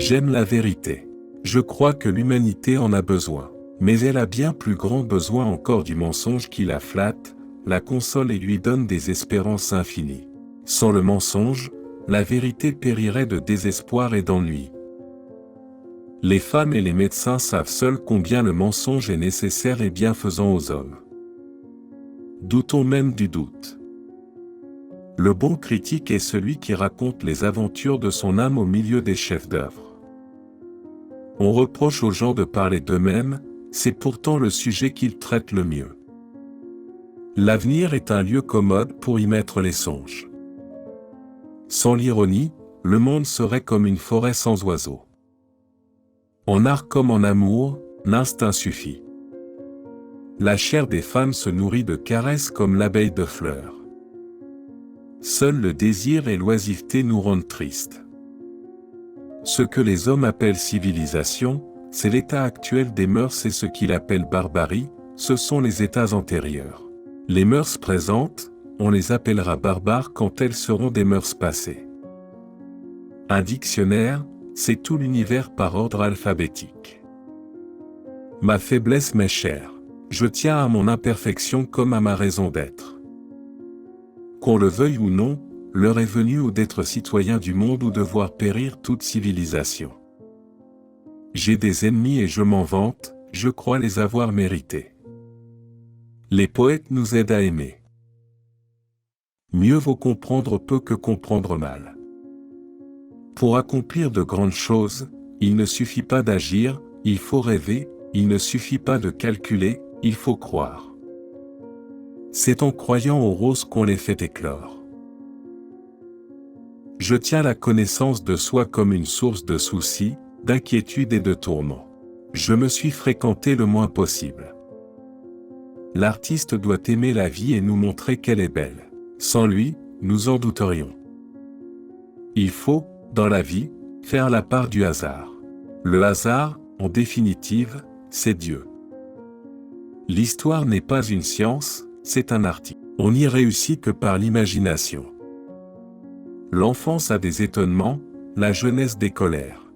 J'aime la vérité. Je crois que l'humanité en a besoin. Mais elle a bien plus grand besoin encore du mensonge qui la flatte, la console et lui donne des espérances infinies. Sans le mensonge, la vérité périrait de désespoir et d'ennui. Les femmes et les médecins savent seuls combien le mensonge est nécessaire et bienfaisant aux hommes. Doutons même du doute. Le bon critique est celui qui raconte les aventures de son âme au milieu des chefs-d'œuvre. On reproche aux gens de parler d'eux-mêmes, c'est pourtant le sujet qu'ils traitent le mieux. L'avenir est un lieu commode pour y mettre les songes. Sans l'ironie, le monde serait comme une forêt sans oiseaux. En art comme en amour, l'instinct suffit. La chair des femmes se nourrit de caresses comme l'abeille de fleurs. Seul le désir et l'oisiveté nous rendent tristes. Ce que les hommes appellent civilisation, c'est l'état actuel des mœurs et ce qu'il appelle barbarie, ce sont les états antérieurs. Les mœurs présentes, on les appellera barbares quand elles seront des mœurs passées. Un dictionnaire, c'est tout l'univers par ordre alphabétique. Ma faiblesse m'est chère. Je tiens à mon imperfection comme à ma raison d'être. Qu'on le veuille ou non, l'heure est venue ou d'être citoyen du monde ou de voir périr toute civilisation. J'ai des ennemis et je m'en vante, je crois les avoir mérités. Les poètes nous aident à aimer. Mieux vaut comprendre peu que comprendre mal. Pour accomplir de grandes choses, il ne suffit pas d'agir, il faut rêver, il ne suffit pas de calculer, il faut croire. C'est en croyant aux roses qu'on les fait éclore. Je tiens la connaissance de soi comme une source de soucis, d'inquiétude et de tourments. Je me suis fréquenté le moins possible. L'artiste doit aimer la vie et nous montrer qu'elle est belle. Sans lui, nous en douterions. Il faut, dans la vie, faire la part du hasard. Le hasard, en définitive, c'est Dieu. L'histoire n'est pas une science, c'est un article. On n'y réussit que par l'imagination. L'enfance a des étonnements, la jeunesse des colères.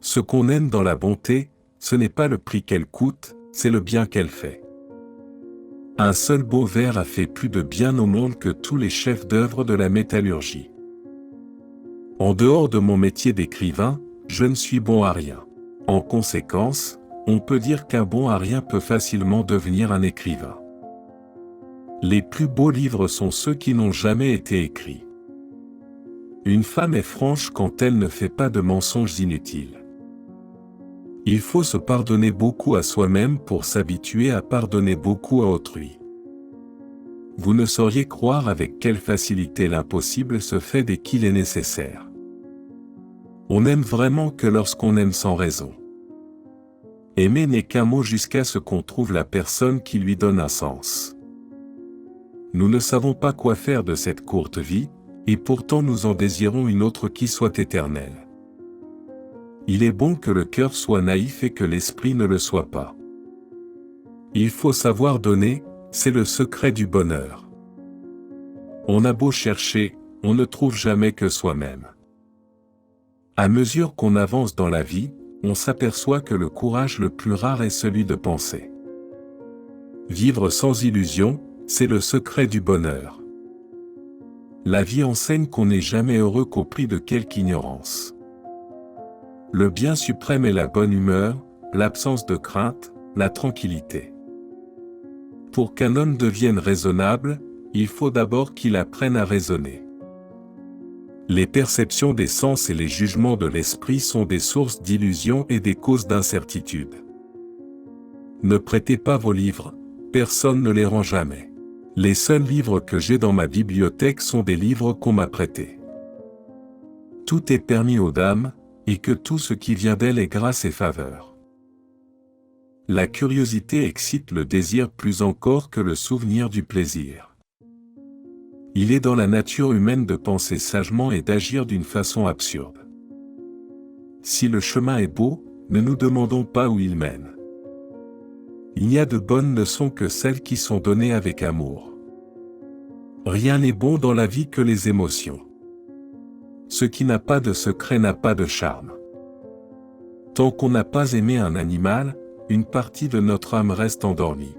Ce qu'on aime dans la bonté, ce n'est pas le prix qu'elle coûte, c'est le bien qu'elle fait. Un seul beau vers a fait plus de bien au monde que tous les chefs d'œuvre de la métallurgie. En dehors de mon métier d'écrivain, je ne suis bon à rien. En conséquence, on peut dire qu'un bon à rien peut facilement devenir un écrivain. Les plus beaux livres sont ceux qui n'ont jamais été écrits. Une femme est franche quand elle ne fait pas de mensonges inutiles. Il faut se pardonner beaucoup à soi-même pour s'habituer à pardonner beaucoup à autrui. Vous ne sauriez croire avec quelle facilité l'impossible se fait dès qu'il est nécessaire. On n'aime vraiment que lorsqu'on aime sans raison. Aimer n'est qu'un mot jusqu'à ce qu'on trouve la personne qui lui donne un sens. Nous ne savons pas quoi faire de cette courte vie, et pourtant nous en désirons une autre qui soit éternelle. Il est bon que le cœur soit naïf et que l'esprit ne le soit pas. Il faut savoir donner, c'est le secret du bonheur. On a beau chercher, on ne trouve jamais que soi-même. À mesure qu'on avance dans la vie, on s'aperçoit que le courage le plus rare est celui de penser. Vivre sans illusion, c'est le secret du bonheur. La vie enseigne qu'on n'est jamais heureux qu'au prix de quelque ignorance. Le bien suprême est la bonne humeur, l'absence de crainte, la tranquillité. Pour qu'un homme devienne raisonnable, il faut d'abord qu'il apprenne à raisonner. Les perceptions des sens et les jugements de l'esprit sont des sources d'illusions et des causes d'incertitude. Ne prêtez pas vos livres, personne ne les rend jamais. Les seuls livres que j'ai dans ma bibliothèque sont des livres qu'on m'a prêtés. Tout est permis aux dames, et que tout ce qui vient d'elle est grâce et faveur. La curiosité excite le désir plus encore que le souvenir du plaisir. Il est dans la nature humaine de penser sagement et d'agir d'une façon absurde. Si le chemin est beau, ne nous demandons pas où il mène. Il n'y a de bonnes leçons que celles qui sont données avec amour. Rien n'est bon dans la vie que les émotions. Ce qui n'a pas de secret n'a pas de charme. Tant qu'on n'a pas aimé un animal, une partie de notre âme reste endormie.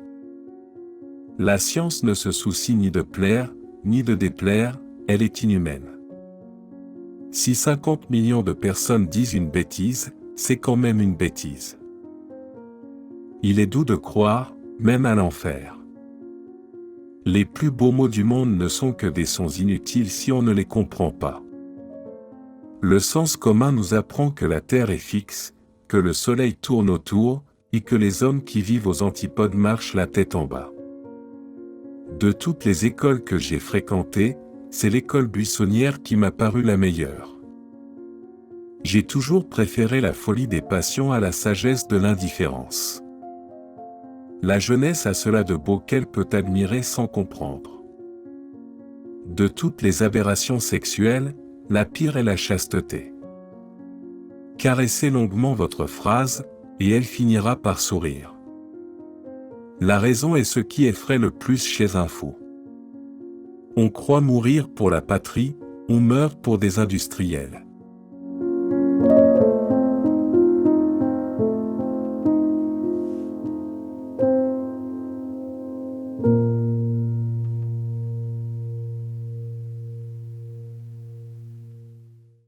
La science ne se soucie ni de plaire, ni de déplaire, elle est inhumaine. Si 50 millions de personnes disent une bêtise, c'est quand même une bêtise. Il est doux de croire, même à l'enfer. Les plus beaux mots du monde ne sont que des sons inutiles si on ne les comprend pas. Le sens commun nous apprend que la Terre est fixe, que le Soleil tourne autour, et que les hommes qui vivent aux antipodes marchent la tête en bas. De toutes les écoles que j'ai fréquentées, c'est l'école buissonnière qui m'a paru la meilleure. J'ai toujours préféré la folie des passions à la sagesse de l'indifférence. La jeunesse a cela de beau qu'elle peut admirer sans comprendre. De toutes les aberrations sexuelles, la pire est la chasteté. Caressez longuement votre phrase, et elle finira par sourire. La raison est ce qui effraie le plus chez un fou. On croit mourir pour la patrie, on meurt pour des industriels.